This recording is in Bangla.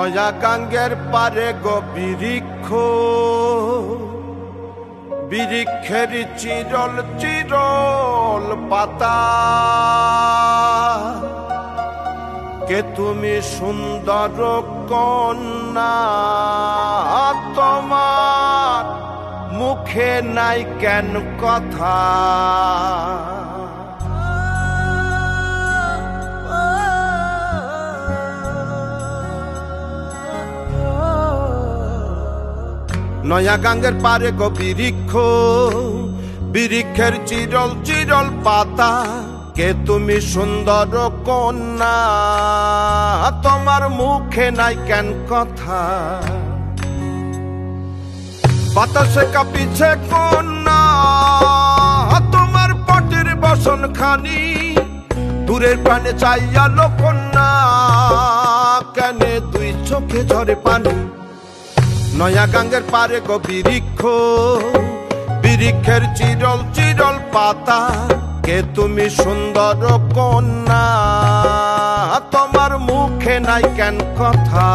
নয়া গাঙ্গের পারে গো বৃক্ষ, বৃক্ষের চিরল চিরল পাতা, কে তুমি সুন্দর কন্যা, তোমার মুখে নাই কেন কথা। নয়া গাঙ্গের পারে গো বৃক্ষ, বৃক্ষের চিরল চিরল পাতা, কে তুমি সুন্দর কন্যা, তোমার মুখে নাই কেন কথা। বাতাসে কাঁপিছে কন্যা, তোমার পটের বসন খানি, দূরের প্রাণে চাইয়ালো কন্যা, কেনে দুই চোখে ঝরে পানি। নয়া গাঙ্গের পারে গো বৃক্ষ, বৃক্ষের চিরল চিরল পাতা, কে তুমি সুন্দর কন্যা, তোমার মুখে নাই কেন কথা।